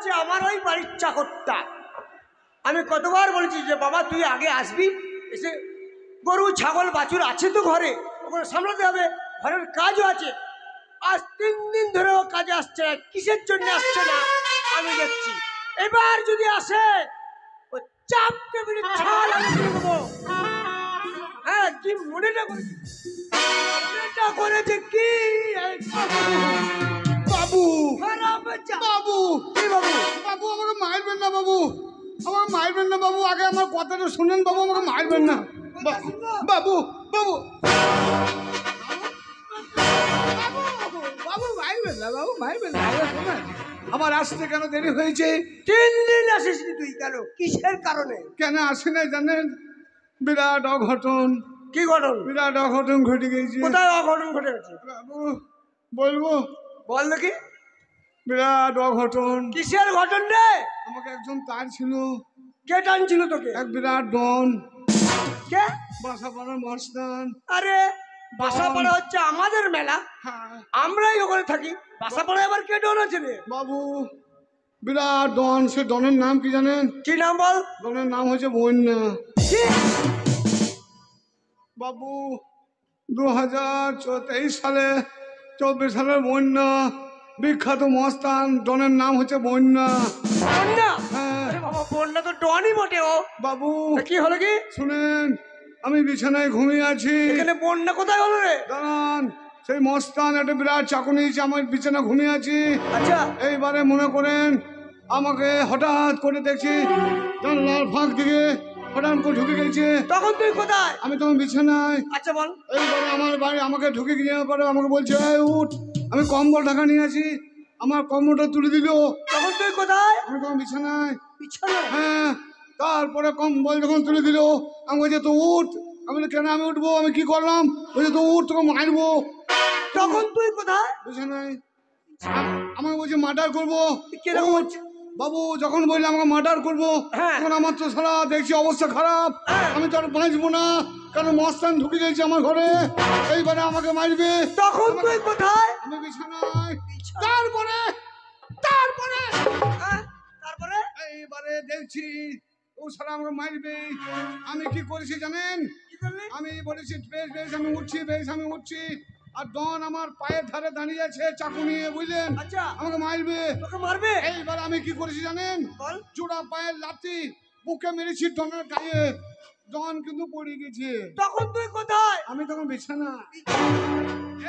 হচ্ছে আমার ওই বাড়ির চাকরটা। আমি কতবার বলেছি যে বাবা তুই আগে আসবি, এসে গরু ছাগল বাছুর আছে তো ঘরে, ওখানে সামলাতে হবে, ঘরের কাজও আছে। আজ 3 দিন ধরে ও কাজে আসছে না, কিসের জন্য আসছে না আমি দেখছি। এবার যদি আসে ও চাপকে বিড়ি ছাল আমি দিয়ে দেবো। হ্যাঁ, কি মনেটা করেছে, মনেটা করেছে কি বাবু খারাপ বাচ্চা। বাবু কি বাবু? বাবু আমাকে মারবেন না বাবু, আমাকে মারবেন না বাবু, আগে আমার কথাটা শুনেন বাবু, আমাকে মারবেন না বাবু বাবু বাবু মারবেন না বাবু, মারবেন না। শোনেন আমার আসতে কেন দেরি হয়েছে? 3 দিন আসিসনি তুই, কেন, কিসের কারণে? কেন আসি নাই জানেন? বিরাট অঘটন। কি ঘটন? বিরাট অঘটন ঘটে গেছে। কোথায় অঘটন ঘটে গেছে? বাবু বলবো? বল দেখি। বিরাট অঘটন। কিসের ঘটন রে? আমাকে একজন তার ছিল। কে টানছিল তোকে? এক বিরাট ডন। কে? বাসাপাড়ার মস্তান। আরে বাসাপাড়া হচ্ছে আমাদের মেলা, হ্যাঁ আমরাই ওখানে থাকি। বাসাপাড়া এবার কে ডন আছে রে? বাবু বিরাট ডন। সে ডনের নাম কি জানেন? কি নাম বল? ডনের নাম হচ্ছে বন্যা। কি? বাবু 2023 সালে 24 সালের বন্যা, বিখ্যাত মস্তান ডনের নাম হচ্ছে বন্যা। বন্যা? হ্যাঁ আরে বাবা, বন্যা তো ডনই বটে ও। বাবু তা কি হলো কি? শুনেন, আমি বিছানায় ঘুমিয়ে আছি। এখানে বন্যা কোথায় হলো রে? দাঁড়ান, সেই মস্তান একটা বিরাট চাকু নিয়েছে, আমার বিছানা ঘুমিয়ে আছি। আচ্ছা। এইবারে মনে করেন আমাকে হঠাৎ করে দেখছি জানলার ফাঁক দিকে হঠাৎ করে ঢুকে গেছে। তখন তুই কোথায়? আমি তখন বিছানায়। আচ্ছা বল। এইবারে আমার বাড়ি আমাকে ঢুকে গিয়ে পরে আমাকে বলছে এই উঠ। আমি কম্বল ঢাকা নিয়ে আছি, আমার কম্বলটা তুলে দিল। তখন তুই কোথায়? আমি তখন বিছানায়। বিছানায়? হ্যাঁ, তারপরে কম্বল যখন তুলে দিল আমি বলছি তো উঠ। আমি বলি কেন আমি উঠবো, আমি কি করলাম? বলছি তো উঠ, তোকে মারবো। তখন তুই কোথায়? বিছানায়। আমাকে বলছে মার্ডার করবো। কিরকম হচ্ছে? বাবু যখন বললে আমাকে মার্ডার করবো, হ্যাঁ। তখন আমার তো সারা দেখছি অবস্থা খারাপ। হ্যাঁ। আমি তো আর বাঁচবো না, কারণ মস্তান ঢুকে গেছে আমার ঘরে। এইবারে আমাকে মারবে। তখন তুই কোথায়? আমি বিছানায়। তারপরে তারপরে হ্যাঁ, তারপরে? এইবারে দেখছি ও সারা আমাকে মারবে। আমি কি করেছি জানেন? কি করলি? আমি বলেছি বেশ বেশ আমি উঠছি, বেশ আমি উঠছি। আর ডন আমার পায়ের ধারে দাঁড়িয়ে আছে চাকু নিয়ে, বুঝলেন? আচ্ছা। আমাকে মারবে। তোকে মারবে? এইবার আমি কি করেছি জানেন? বল। জোড়া পায়ের লাথি বুকে মেরেছি ডনের গায়ে। ডন কিন্তু পড়ে গেছে। তখন তুই কোথায়? আমি তখন বিছানা।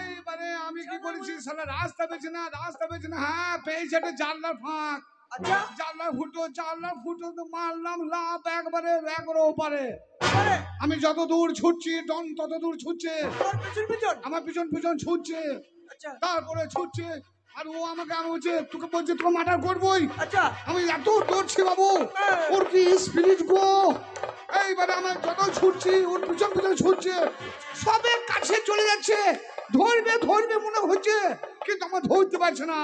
এইবারে আমি কি করেছি, সালা রাস্তা পেয়েছে না, রাস্তা পেয়েছে না। হ্যাঁ পেয়েছে একটা জানলার ফাঁক। আচ্ছা। জানলার ফুটো তো মারলাম লাভ একবারে ওপারে। আরে আমি যত দূর ছুটছি ডন তত দূর ছুটছে। তোর পিছন পিছন? আমার পিছন পিছন ছুটছে। আচ্ছা। তারপরে ছুটছে আর ও আমাকে আমি বলছে তোকে বলছে তোকে মার্ডার করবোই। আচ্ছা। আমি এত দৌড়ছি বাবু, হ্যাঁ। ওর কি স্পিরিট গো। এইবারে আমার যত ছুটছি ওর পিছন পিছন ছুটছে, সবের কাছে চলে যাচ্ছে। ধরবে ধরবে মনে হচ্ছে, কিন্তু আমার ধরতে পারছে না।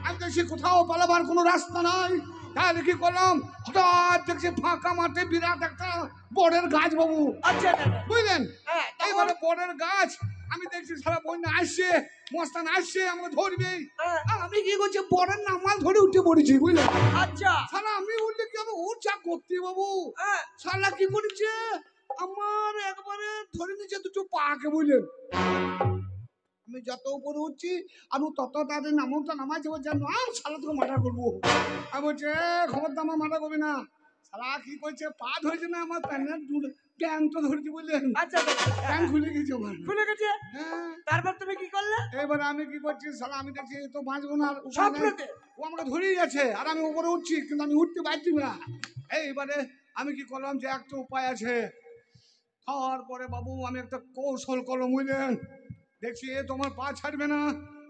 আমি দেখছি কোথাও পালাবার কোনো রাস্তা নাই। তাহলে কি করলাম, হঠাৎ দেখছি ফাঁকা মাঠে বিরাট একটা বড়ের গাছ বাবু, আচ্ছা। বুঝলেন? হ্যাঁ, এইবারে বড়ের গাছ আমি দেখছি সারা বন্যা আসছে, মস্তান আসছে, আমাকে ধরবে। হ্যাঁ। আর আমি কি করছি বড়ের নামাল ধরে উঠে পড়েছি, বুঝলেন? আচ্ছা। সারা আমি উঠলে কি হবে, ও চা করতে বাবু। হ্যাঁ। সালা কি করেছে, আমার একবারে ধরে নিচে দুটো পাকে, বুঝলেন? আমি যত উপরে উঠছি আর ও তত তাদের নামটা নামাইছে, বলছে নাম সালা তোকে মার্ডার করবো। আমি বলছে খবরদার আমার মার্ডার করবি না। সালা কি করছে, পা ধরেছে না আমার প্যান্টের প্যান্টটা ধরেছি, বুঝলেন? আচ্ছা। প্যান্ট খুলে গেছে আমার। খুলে গেছে? হ্যাঁ। তারপর তুমি কি করলে? এবার আমি কি করছি, সালা আমি দেখছি এ তো বাঁচবো না আর উপায় নাই। স্বপ্নতে? ও আমাকে ধরেই গেছে আর আমি উপরে উঠছি, কিন্তু আমি উঠতে পারছি না। এইবারে আমি কি করলাম যে একটা উপায় আছে। তারপরে বাবু আমি একটা কৌশল করলাম, বুঝলেন? দেখছি এ তোমার পা ছাড়বে না,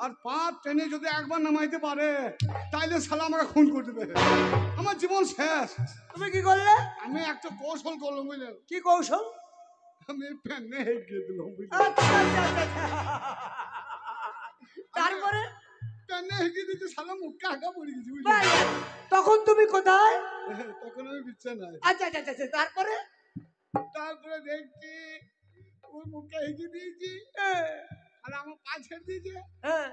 আর পা টেনে যদি একবার নামাইতে পারে তাইলে শালা আমাকে খুন করে দেবে, আমার জীবন শেষ। তুমি কি করলে? আমি একটা কৌশল করলাম, বুঝলেন? কি কৌশল? আমি প্যানে হেঁকে দিলাম, বুঝলেন? আচ্ছা। তারপরে? প্যানে হেঁকে দিতে শালা মুখে হাঁকা পড়ে গেছি, বুঝলেন? বাহ, তখন তুমি কোথায়? তখন আমি বিছানায়। আচ্ছা। তারপরে? তারপরে দেখছি ওর মুখে হেঁকে দিয়েছি হ্যাঁ। আর আমার পা ছেড়ে দিয়েছে। হ্যাঁ,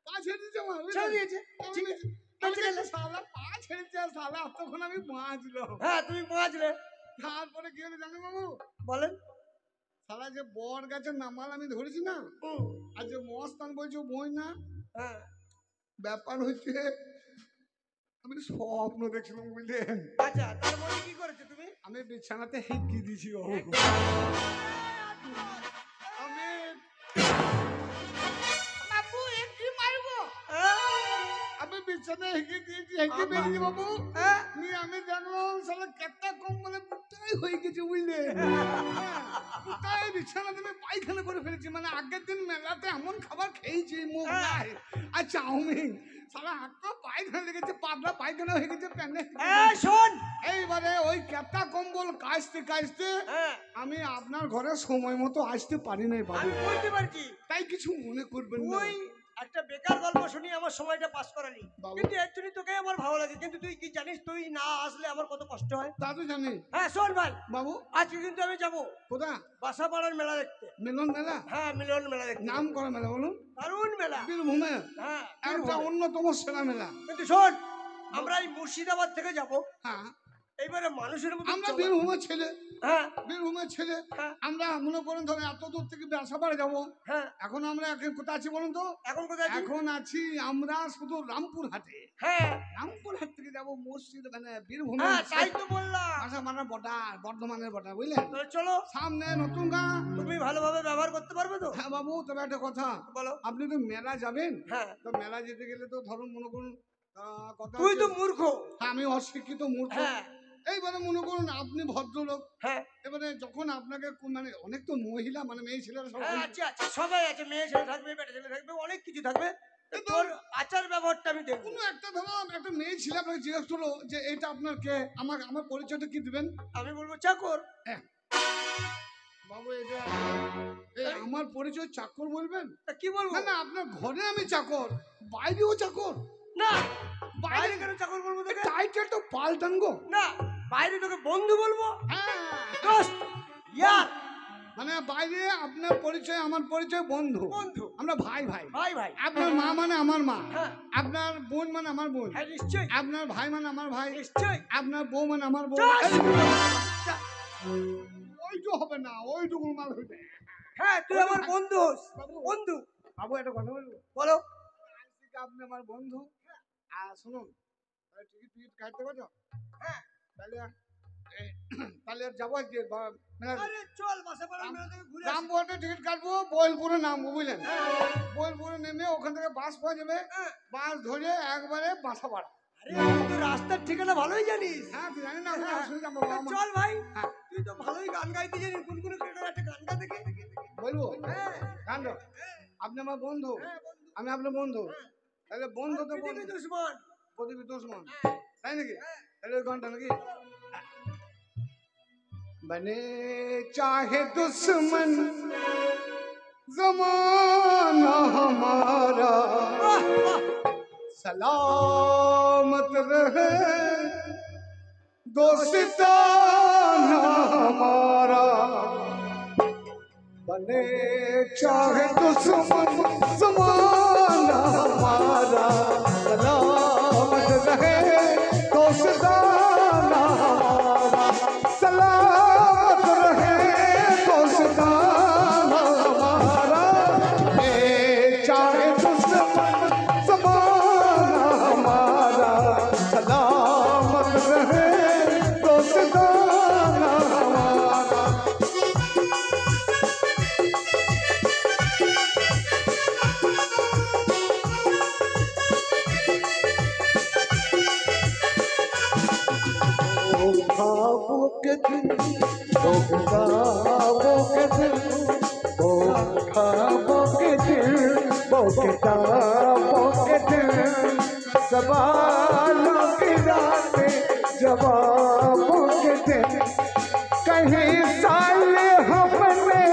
পা ছেড়ে দিয়েছে আমার, ছেড়ে দিয়েছে। ঠিক আছে। আমি দেখছি শালা পা খেলছে শালা, তখন আমি বাঁচলো। হ্যাঁ তুমি বাঁচলে। তারপরে কি হলো জানো বাবু? বলেন। শালা যে বর গাছের নামাল আমি ধরেছি না, আর যে মস্তান বলছে বই না, হ্যাঁ ব্যাপার হচ্ছে আমি স্বপ্ন দেখছিলাম বুঝলেন। আচ্ছা তার মধ্যে কি করেছো তুমি? আমি বিছানাতে হেঁকে দিয়েছি বাবু। আমি বাবু একটু মারবো, আমি বিছানায় হেঁকে দিয়েছি, হেঁকে বেরিয়েছি বাবু। নিয়ে আমি দেখলাম শালা কেটটা কম মানে পুটাই হয়ে গেছে বুঝলে। পুটাই বিছানাতে আমি পায়খানা করে ফেলেছি। মানে আগের দিন মেলাতে এমন খাবার খেয়েছি মোগলাই আর চাউমিন, শালা হাতটা পায়খানা লেগেছে, পাতলা পায়খানা হয়ে গেছে প্যানে। শোন এইবারে ওই কেটটা কম্বল কাচতে কাচতে আমি আপনার ঘরে সময় মতো আসতে পারি নাই বাবু। আমি বলতে পারছি, তাই কিছু মনে করবেন না। তুই একটা বেকার গল্প শুনি আমার সময়টা পাস করালি, বাবু। কিন্তু এর জন্য তোকে আমার ভালো লাগে। কিন্তু তুই কি জানিস তুই না আসলে আমার কত কষ্ট হয়? তা তো জানি হ্যাঁ শোন ভাই বাবু। আজকে কিন্তু আমি যাবো কোথা? বাসাপাড়ার মেলা দেখতে। মিলন মেলা? হ্যাঁ মিলন মেলা দেখতে। নাম করা মেলা বলুন? দারুণ মেলা। বীরভূমে হ্যাঁ একটা অন্যতম সেরা মেলা। কিন্তু শোন আমরা এই মুর্শিদাবাদ থেকে যাব। হ্যাঁ এইবারে মানুষের মধ্যে আমরা বীরভূমের ছেলে, হ্যাঁ বীরভূমের ছেলে। হ্যাঁ। আমরা মনে করেন ধরে এত দূর থেকে বাসাপাড়া যাবো। হ্যাঁ এখন আমরা এখন কোথায় আছি বলুন তো? এখন কোথায় আছিস? এখন আছি আমরা শুধু রামপুর হাটে। হ্যাঁ রামপুর হাট থেকে যাবো মুর্শিদ মানে বীরভূমে। হ্যাঁ তাই তো বললাম। আশা মানার বর্ডার, বর্ধমানের বর্ডার বুঝলেন। তাহলে চলো। সামনে নতুন গাঁ। তুমি ভালোভাবে ব্যবহার করতে পারবে তো? হ্যাঁ বাবু, তবে একটা কথা বলো। আপনি তো মেলা যাবেন, হ্যাঁ তো মেলা যেতে গেলে তো ধরুন মনে করুন কথা তুই তো হচ্ছে- মূর্খ। হ্যাঁ, আমি অশিক্ষিত মূর্খ। হ্যাঁ এইবারে মনে করুন আপনি ভদ্রলোক, হ্যাঁ এবারে যখন আপনাকে মানে অনেক তো মহিলা মানে মেয়ে ছেলেরা সব হ্যাঁ আচ্ছা আচ্ছা সবাই আছে, মেয়ে ছেলে থাকবে, বেটা ছেলে থাকবে, অনেক কিছু থাকবে। তোর আচার ব্যবহারটা আমি দেখবো। কোনো একটা ধরো একটা মেয়ে ছেলে আপনাকে জিজ্ঞেস করলো যে এটা আপনার কে, আমার পরিচয়টা কি দিবেন? আমি বলবো চাকর। বাবু এটা আমার পরিচয় চাকর বলবেন? তা কি বলবো? না না, আপনার ঘরে আমি চাকর, বাইরেও চাকর। না বাইরে কেন চাকর বলবো তোকে? টাইটেল তো পাল্টান গো। না বাইরে তোকে বন্ধু বলবো, হ্যাঁ, দোস্ত, ইয়ার। মানে বাইরে আপনার পরিচয় আমার পরিচয় বন্ধু। বন্ধু আমরা ভাই ভাই। ভাই ভাই। আপনার মা মানে আমার মা, হ্যাঁ আপনার বোন মানে আমার বোন, হ্যাঁ নিশ্চয়ই আপনার ভাই মানে আমার ভাই, নিশ্চয়ই। আপনার বউ মানে আমার বউ। ওইটু হবে না, ওইটুকু মাল হইবে। হ্যাঁ তুই আমার বন্ধু। বন্ধু বাবু একটা কথা বলবো? বলো। আজ থেকে আপনি আমার বন্ধু। আর শুনুন, টিকিট টিকিট কাটতে পারছো? হ্যাঁ তাহলে তাহলে যাবো আজকে আরে চল বাসাপাড়ার মেলা থেকে ঘুরে আসি। রামপুরহাটে টিকিট কাটবো, বোলপুরে নামবো বুঝলেন। হ্যাঁ। বোলপুরে নেমে ওখান থেকে বাস পাওয়া যাবে, হ্যাঁ। বাস ধরে একবারে বাসাপাড়া। আরে তুই রাস্তার ঠিকানা ভালোই জানিস। হ্যাঁ তুই জানি না, হ্যাঁ। শুনে যাবো। চল ভাই, হ্যাঁ। তুই তো ভালোই গান গাইতে জানিস, গুনগুন করে একটা গান গা দেখে। বলবো হ্যাঁ গান গাও। আপনি আমার বন্ধু, হ্যাঁ বন্ধু। আমি আপনার বন্ধু, তাহলে বন্ধু তো পৃথিবী বন্ধু, দুশ্মন। প্রতিবি দুশ্মন, হ্যাঁ তাই নাকি? হ্যাঁ। তাহলে ওই গানটা নাকি बने चाहे दुश्मन जमाना हमारा, বাহ, বাহ। सलामत रहे दोस्ताना हमारा। बने चाहे दुश्मन जमाना हमारा, सलामत रहे दोस्ताना हमारा, सलामत रहे दोस्ताना हमारा। चाहे दुश्मन जमाना हमारा, सलामत रहे दोस्ताना हमारा। ख्वाबों के दिन, ख्वाबों के दिन, ख्वाबों के दिन, किताबों के दिन, सवालों की रातें, जवाबों के दिन, कहीं साल हमने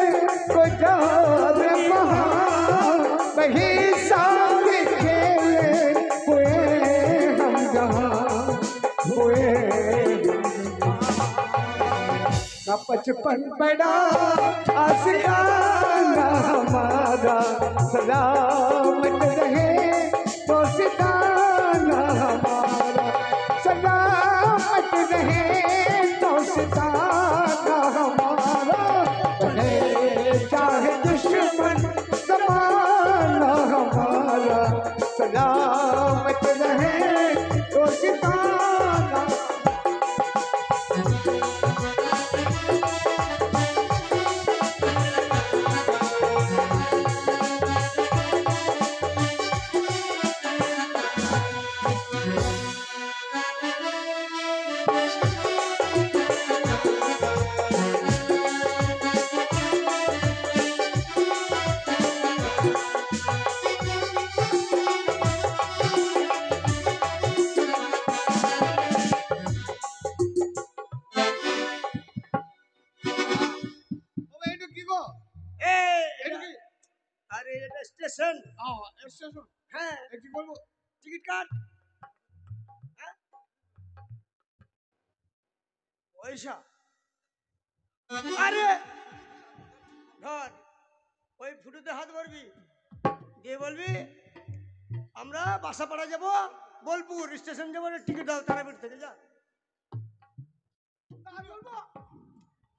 गुजार बहार, कहीं साल खेले हुए हम जहाँ हुए। ना बचपन बड़ा आशिकाना हमारा, सलामत रहे दोस्ताना हमारा, স্টেশন। স্টেশন। হ্যাঁ, কি করবো? টিকিট কাট। হ্যাঁ? পয়সা? আরে ধর, ওই ফুটোতে হাত ভরবি, দিয়ে বলবি আমরা বাসাপাড়া যাব, বোলপুর স্টেশন যাবো, টিকিট দাও তারাপীঠ থেকে। যা, বলবো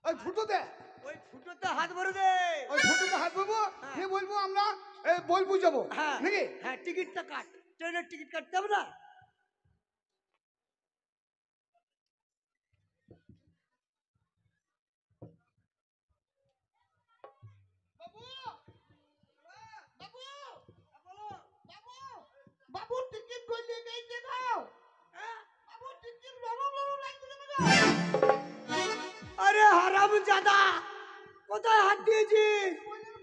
ওই ফুটো দে, ওই ফুটোতে হাত ভরে দে। ওই ফুটোতে হাত বলবো, হ্যাঁ। বলবো আমরা বোলপুর যাবো হ্যাঁ নাকি? হ্যাঁ, টিকিটটা কাট, ট্রেনের টিকিট কাটতে হবে না? বাবু, বাবু, বলো। বাবু টিকিট করলে গেই দেখাও। হ্যাঁ? বাবু টিকিট নরম নরম লাগছে দেখাও। আরে হারাম জাদা, কোথায় হাত দিয়েছিস?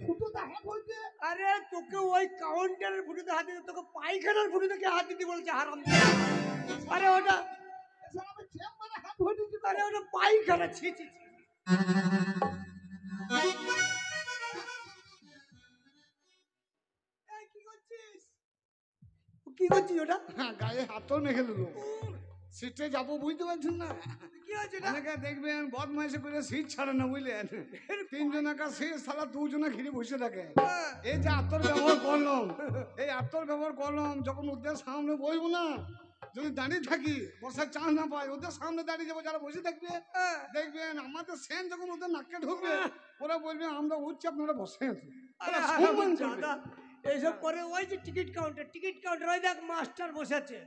ফুটোতে হাত হইছে। আরে তোকে ওই কাউন্টারের ফুটোতে হাত দিতে, তোকে পায়খানার ফুটোতে কে হাত দিতে বলছে হারাম? আরে ওটা, এছাড়া আমি চেম্বারে হাত হইছে। আরে ওটা পায়খানা। ছি ছি ছি। এই, কি করছিস? কি করছিস ওটা? হ্যাঁ, গায়ে হাতও মেখে দিল। সিটে যাবো বুঝতে পারছেন না? কি হয়েছে এটা? অনেকে দেখবেন বদমাইশি করে সিট ছাড়ে না বুঝলেন, তিনজনাকার সিট সারা দুজনে ঘিরে বসে থাকে। হ্যাঁ। এই যে আত্মর ব্যবহার করলাম, এই আত্মর ব্যবহার করলাম, যখন ওদের সামনে বসবো না, যদি দাঁড়িয়ে থাকি বসার চান্স না পাই, ওদের সামনে দাঁড়িয়ে যাবো, যারা বসে থাকবে হ্যাঁ। দেখবেন আমাদের সেন যখন ওদের নাকে ঢুকবে, ওরা বলবে আমরা উঠছি আপনারা বসে আছি। আরে ওরা হারাম সম্মান করবে। জাদা, এইসব করে। ওই যে টিকিট কাউন্টার, ওই দেখ মাস্টার বসে আছে।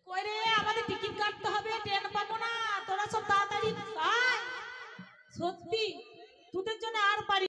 কই রে, আমাদের টিকিট কাটতে হবে, ট্রেন পাবো না, তোরা সব তাড়াতাড়ি আয়। সত্যি তোদের জন্য আর পারি